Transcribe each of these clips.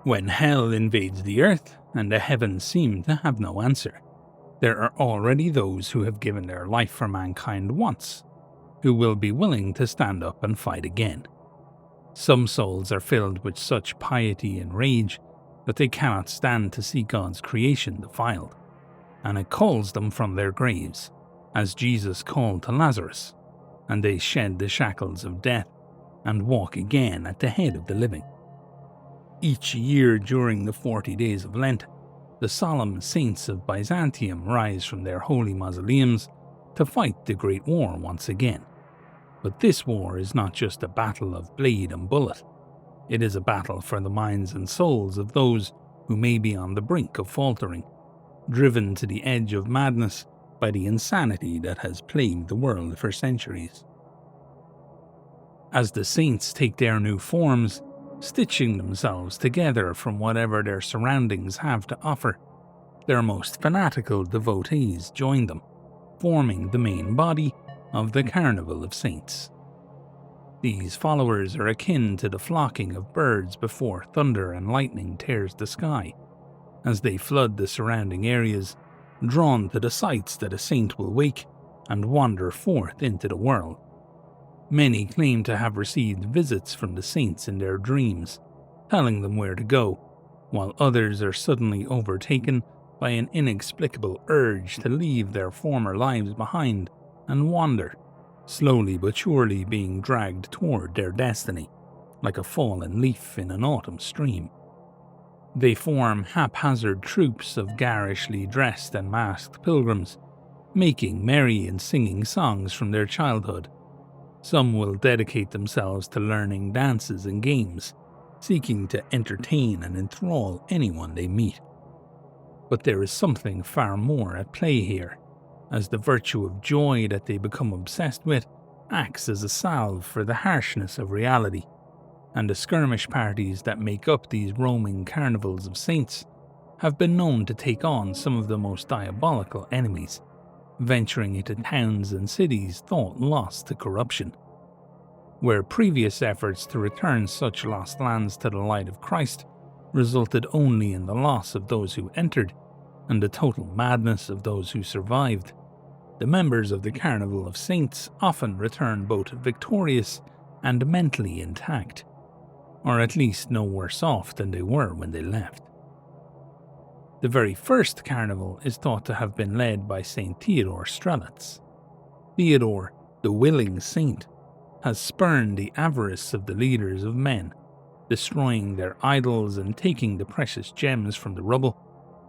When hell invades the earth and the heavens seem to have no answer, there are already those who have given their life for mankind once, who will be willing to stand up and fight again. Some souls are filled with such piety and rage that they cannot stand to see God's creation defiled, and it calls them from their graves, as Jesus called to Lazarus, and they shed the shackles of death and walk again at the head of the living. Each year during the 40 days of Lent, the solemn saints of Byzantium rise from their holy mausoleums to fight the Great War once again. But this war is not just a battle of blade and bullet. It is a battle for the minds and souls of those who may be on the brink of faltering, driven to the edge of madness by the insanity that has plagued the world for centuries. As the saints take their new forms, stitching themselves together from whatever their surroundings have to offer, their most fanatical devotees join them, forming the main body of the Carnival of Saints. These followers are akin to the flocking of birds before thunder and lightning tears the sky, as they flood the surrounding areas, drawn to the sights that a saint will wake and wander forth into the world. Many claim to have received visits from the saints in their dreams, telling them where to go, while others are suddenly overtaken by an inexplicable urge to leave their former lives behind and wander, slowly but surely being dragged toward their destiny, like a fallen leaf in an autumn stream. They form haphazard troops of garishly dressed and masked pilgrims, making merry and singing songs from their childhood. Some will dedicate themselves to learning dances and games, seeking to entertain and enthrall anyone they meet. But there is something far more at play here, as the virtue of joy that they become obsessed with acts as a salve for the harshness of reality, and the skirmish parties that make up these roaming carnivals of saints have been known to take on some of the most diabolical enemies, venturing into towns and cities thought lost to corruption. Where previous efforts to return such lost lands to the light of Christ resulted only in the loss of those who entered and the total madness of those who survived, the members of the Carnival of Saints often return both victorious and mentally intact, or at least no worse off than they were when they left. The very first carnival is thought to have been led by St. Theodore Strelitz. Theodore, the willing saint, has spurned the avarice of the leaders of men, destroying their idols and taking the precious gems from the rubble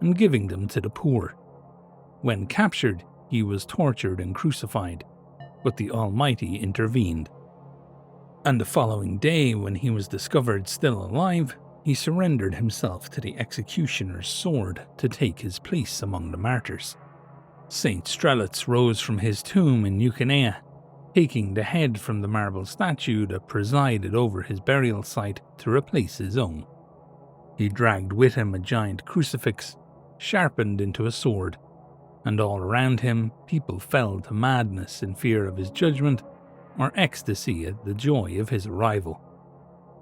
and giving them to the poor. When captured, he was tortured and crucified, but the Almighty intervened. And the following day, when he was discovered still alive, he surrendered himself to the executioner's sword to take his place among the martyrs. St. Strelitz rose from his tomb in Euchaneia, taking the head from the marble statue that presided over his burial site to replace his own. He dragged with him a giant crucifix, sharpened into a sword, and all around him people fell to madness in fear of his judgment or ecstasy at the joy of his arrival.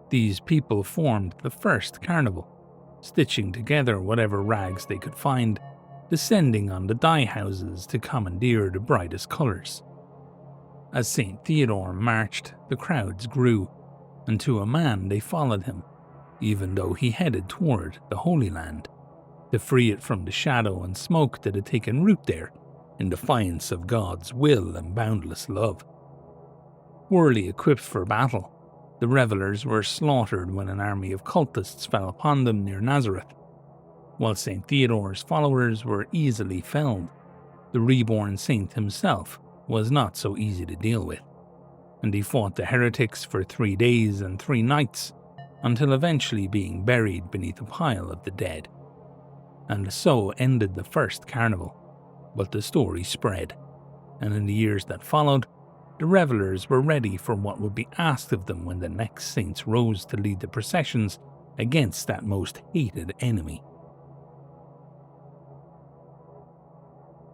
These people formed the first carnival, stitching together whatever rags they could find, descending on the dye houses to commandeer the brightest colours. As St. Theodore marched, the crowds grew, and to a man they followed him, even though he headed toward the Holy Land, to free it from the shadow and smoke that had taken root there, in defiance of God's will and boundless love. Poorly equipped for battle, the revellers were slaughtered when an army of cultists fell upon them near Nazareth. While St. Theodore's followers were easily felled, the reborn saint himself was not so easy to deal with, and he fought the heretics for 3 days and 3 nights, until eventually being buried beneath a pile of the dead. And so ended the first carnival, but the story spread, and in the years that followed, the revellers were ready for what would be asked of them when the next saints rose to lead the processions against that most hated enemy.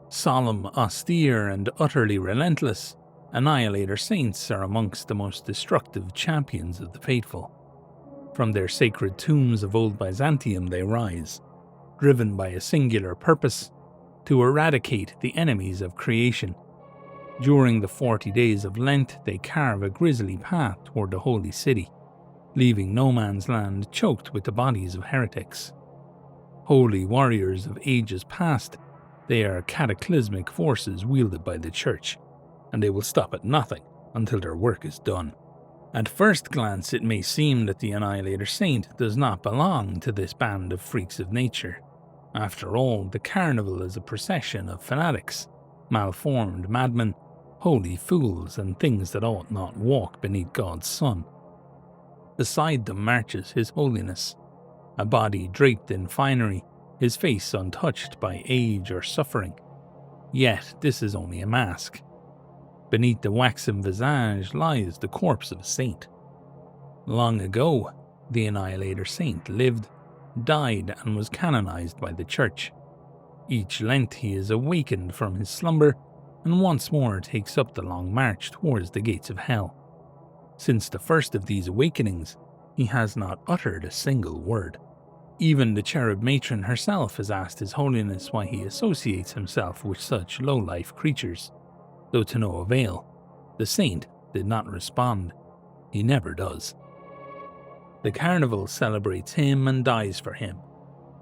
Solemn, austere, and utterly relentless, annihilator saints are amongst the most destructive champions of the faithful. From their sacred tombs of old Byzantium they rise, driven by a singular purpose: to eradicate the enemies of creation. During the 40 days of Lent, they carve a grisly path toward the holy city, leaving no man's land choked with the bodies of heretics. Holy warriors of ages past, they are cataclysmic forces wielded by the Church, and they will stop at nothing until their work is done. At first glance, it may seem that the Annihilator Saint does not belong to this band of freaks of nature. After all, the Carnival is a procession of fanatics, malformed madmen, holy fools, and things that ought not walk beneath God's sun. Beside them marches His Holiness, a body draped in finery, his face untouched by age or suffering. Yet this is only a mask. Beneath the waxen visage lies the corpse of a saint. Long ago, the Annihilator Saint lived, died, and was canonized by the Church. Each Lent he is awakened from his slumber and once more takes up the long march towards the gates of hell. Since the first of these awakenings, he has not uttered a single word. Even the cherub matron herself has asked His Holiness why he associates himself with such low-life creatures, though to no avail. The saint did not respond. He never does. The carnival celebrates him and dies for him,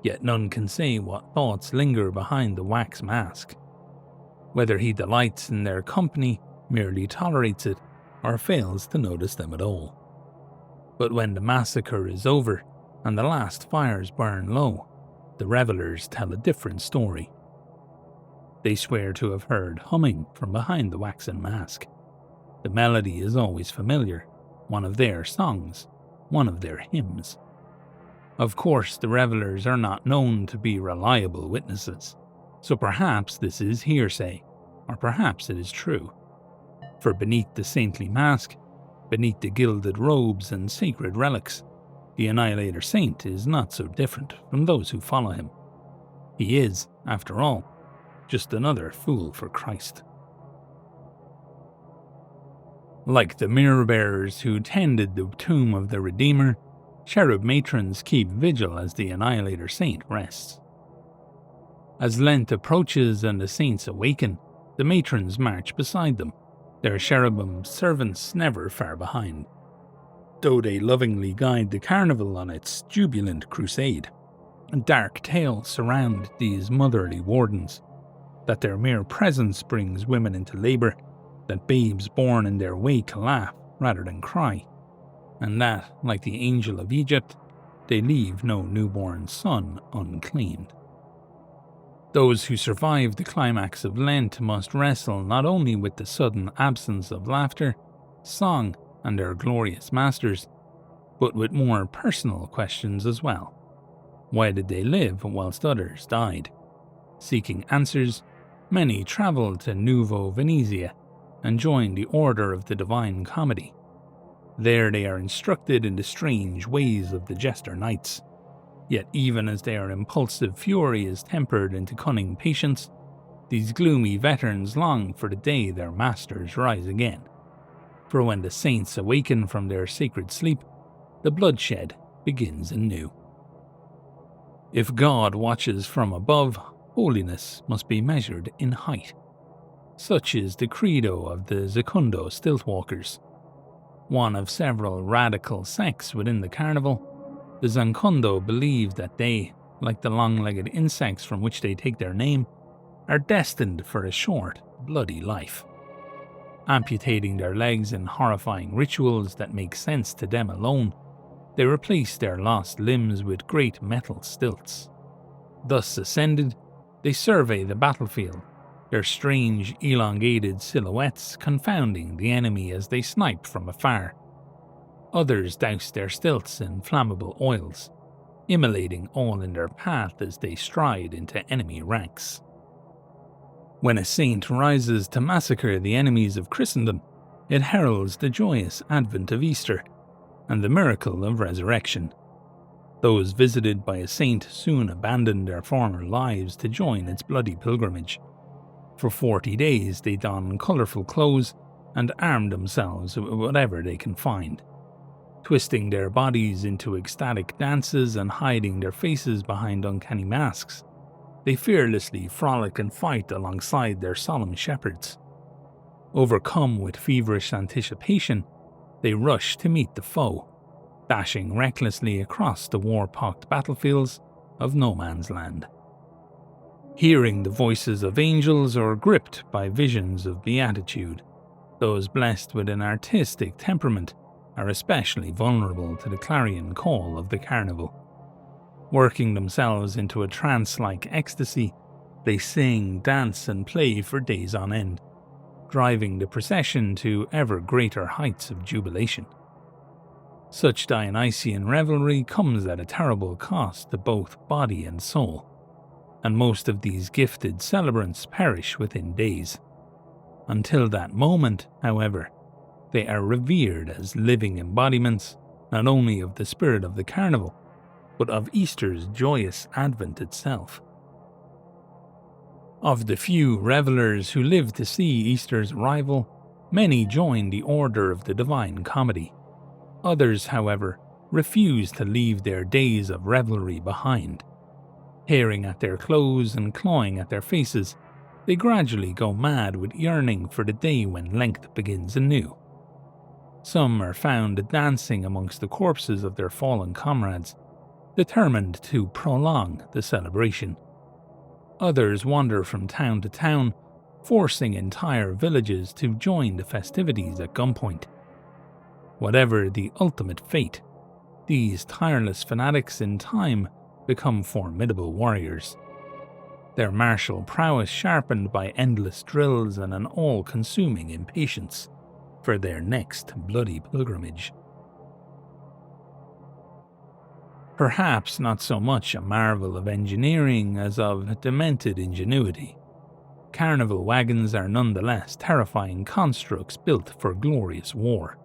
yet none can say what thoughts linger behind the wax mask. Whether he delights in their company, merely tolerates it, or fails to notice them at all. But when the massacre is over, and the last fires burn low, the revelers tell a different story. They swear to have heard humming from behind the waxen mask. The melody is always familiar, one of their songs, one of their hymns. Of course, the revelers are not known to be reliable witnesses, so perhaps this is hearsay, or perhaps it is true. For beneath the saintly mask, beneath the gilded robes and sacred relics, the Annihilator Saint is not so different from those who follow him. He is, after all, just another fool for Christ. Like the mirror bearers who tended the tomb of the Redeemer, cherub matrons keep vigil as the Annihilator Saint rests. As Lent approaches and the saints awaken, the matrons march beside them, their cherubim servants never far behind. Though they lovingly guide the carnival on its jubilant crusade, dark tales surround these motherly wardens, that their mere presence brings women into labour, that babes born in their wake laugh rather than cry, and that, like the angel of Egypt, they leave no newborn son unclaimed. Those who survive the climax of Lent must wrestle not only with the sudden absence of laughter, song, and their glorious masters, but with more personal questions as well. Why did they live whilst others died? Seeking answers, many travelled to Nuovo Venezia and joined the Order of the Divine Comedy. There they are instructed in the strange ways of the jester knights. Yet even as their impulsive fury is tempered into cunning patience, these gloomy veterans long for the day their masters rise again. For when the saints awaken from their sacred sleep, the bloodshed begins anew. If God watches from above, holiness must be measured in height. Such is the credo of the Secundo Stiltwalkers. One of several radical sects within the carnival, the Zancundo believe that they, like the long-legged insects from which they take their name, are destined for a short, bloody life. Amputating their legs in horrifying rituals that make sense to them alone, they replace their lost limbs with great metal stilts. Thus ascended, they survey the battlefield, their strange, elongated silhouettes confounding the enemy as they snipe from afar. Others douse their stilts in flammable oils, immolating all in their path as they stride into enemy ranks. When a saint rises to massacre the enemies of Christendom, it heralds the joyous advent of Easter and the miracle of resurrection. Those visited by a saint soon abandon their former lives to join its bloody pilgrimage. For 40 days they don colourful clothes and arm themselves with whatever they can find. twisting their bodies into ecstatic dances and hiding their faces behind uncanny masks. They fearlessly frolic and fight alongside their solemn shepherds. Overcome with feverish anticipation, they rush to meet the foe, dashing recklessly across the war-pocked battlefields of no man's land. Hearing the voices of angels or gripped by visions of beatitude, those blessed with an artistic temperament are especially vulnerable to the clarion call of the carnival. Working themselves into a trance-like ecstasy, they sing, dance, and play for days on end, driving the procession to ever greater heights of jubilation. Such Dionysian revelry comes at a terrible cost to both body and soul, and most of these gifted celebrants perish within days. Until that moment, however, they are revered as living embodiments not only of the spirit of the carnival, but of Easter's joyous advent itself. Of the few revelers who live to see Easter's arrival, many join the Order of the Divine Comedy. Others, however, refuse to leave their days of revelry behind. Tearing at their clothes and clawing at their faces, they gradually go mad with yearning for the day when length begins anew. Some are found dancing amongst the corpses of their fallen comrades, determined to prolong the celebration. Others wander from town to town, forcing entire villages to join the festivities at gunpoint. Whatever the ultimate fate, these tireless fanatics in time become formidable warriors, their martial prowess sharpened by endless drills and an all-consuming impatience for their next bloody pilgrimage. Perhaps not so much a marvel of engineering as of demented ingenuity, carnival wagons are nonetheless terrifying constructs built for glorious war.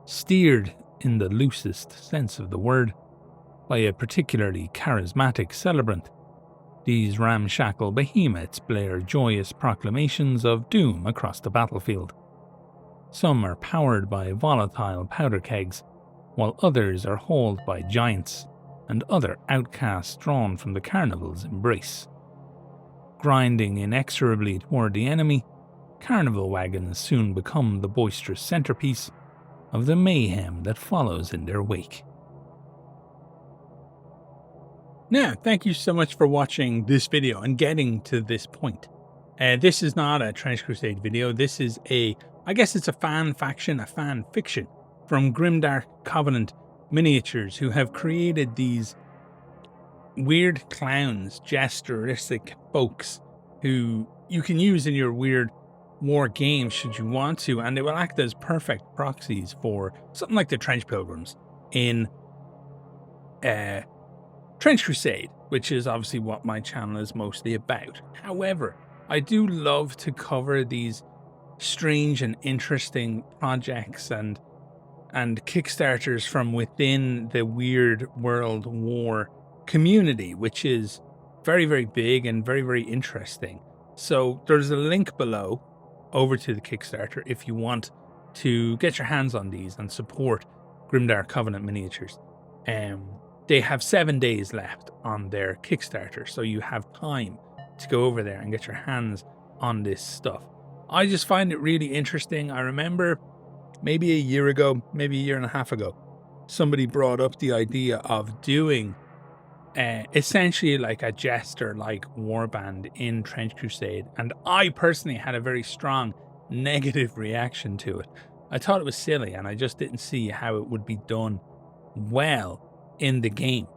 Steered, in the loosest sense of the word, by a particularly charismatic celebrant, these ramshackle behemoths blare joyous proclamations of doom across the battlefield. Some are powered by volatile powder kegs, while others are hauled by giants and other outcasts drawn from the carnival's embrace. Grinding inexorably toward the enemy, carnival wagons soon become the boisterous centerpiece of the mayhem that follows in their wake. Now, thank you so much for watching this video and getting to this point. This is not a Trench Crusade video. This is I guess it's a fan faction, a fan fiction from Grimdark Covenant Miniatures, who have created these weird clowns, jesteristic folks who you can use in your weird war games should you want to, and they will act as perfect proxies for something like the Trench Pilgrims in Trench Crusade, which is obviously what my channel is mostly about. However, I do love to cover these strange and interesting projects and Kickstarters from within the Weird World War community, which is very, very big and very, very interesting. So there's a link below over to the Kickstarter if you want to get your hands on these and support Grimdark Covenant Miniatures. They have 7 days left on their Kickstarter, so you have time to go over there and get your hands on this stuff. I just find it really interesting. I remember maybe a year ago, maybe a year and a half ago, somebody brought up the idea of doing essentially like a jester-like warband in Trench Crusade, and I personally had a very strong negative reaction to it. I thought it was silly, and I just didn't see how it would be done well in the game.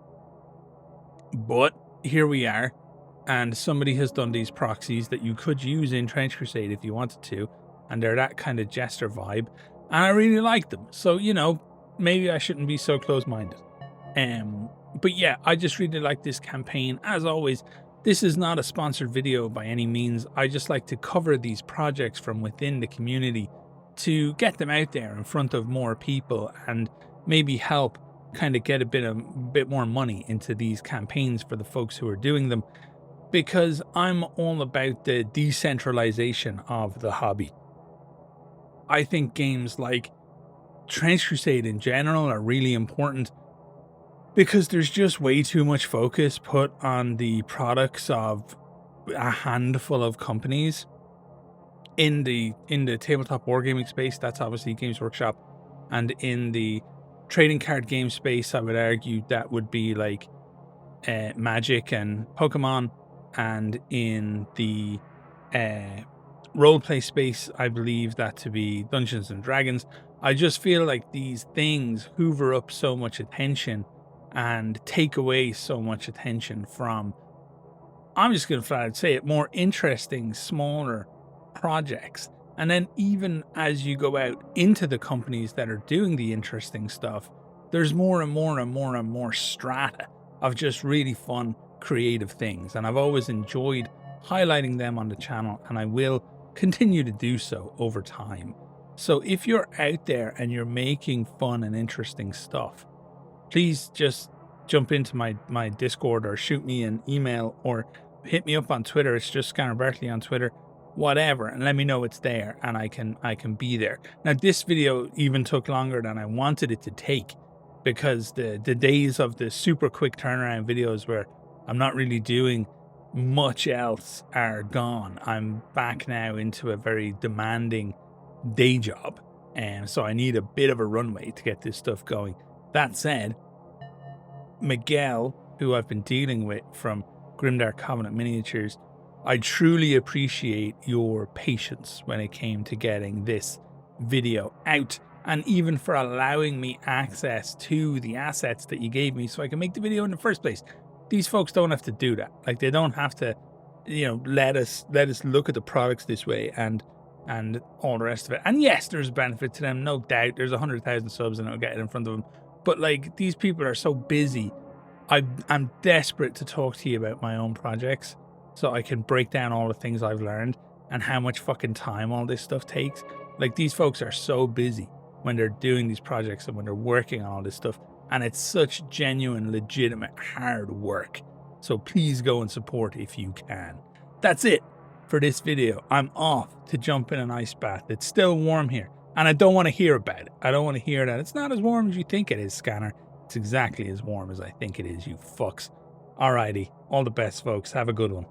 But here we are, and somebody has done these proxies that you could use in Trench Crusade if you wanted to, and they're that kind of jester vibe, and I really like them. So, you know, maybe I shouldn't be so close-minded. But yeah, I just really like this campaign. As always, this is not a sponsored video by any means. I just like to cover these projects from within the community to get them out there in front of more people and maybe help kind of get a bit more money into these campaigns for the folks who are doing them, because I'm all about the decentralization of the hobby. I think games like Trench Crusade in general are really important because there's just way too much focus put on the products of a handful of companies in the tabletop wargaming space. That's obviously Games Workshop, and in the trading card game space, I would argue that would be like Magic and Pokemon, and in the roleplay space, I believe that to be Dungeons and Dragons. I just feel like these things hoover up so much attention and take away so much attention from, I'm just going to flat out say it, more interesting, smaller projects. And then even as you go out into the companies that are doing the interesting stuff, there's more and more and more and more strata of just really fun, creative things. And I've always enjoyed highlighting them on the channel, and I will continue to do so over time. So if you're out there and you're making fun and interesting stuff, please just jump into my Discord or shoot me an email or hit me up on Twitter. It's just Scanner Berkeley on Twitter, whatever, and let me know it's there and I can be there. Now, this video even took longer than I wanted it to take because the days of the super quick turnaround videos where I'm not really doing much else are gone. I'm back now into a very demanding day job, and so I need a bit of a runway to get this stuff going. That said, Miguel, who I've been dealing with from Grimdark Covenant Miniatures, I truly appreciate your patience when it came to getting this video out, and even for allowing me access to the assets that you gave me so I can make the video in the first place. These folks don't have to do that. Like, they don't have to, you know, let us look at the products this way and all the rest of it. And yes, there's benefit to them, no doubt. There's 100,000 subs and I'll get it in front of them. But like, these people are so busy. I'm desperate to talk to you about my own projects so I can break down all the things I've learned and how much fucking time all this stuff takes. Like, these folks are so busy when they're doing these projects and when they're working on all this stuff. And it's such genuine, legitimate, hard work. So please go and support if you can. That's it for this video. I'm off to jump in an ice bath. It's still warm here, and I don't want to hear about it. I don't want to hear that. It's not as warm as you think it is, Scanner. It's exactly as warm as I think it is, you fucks. Alrighty, all the best, folks. Have a good one.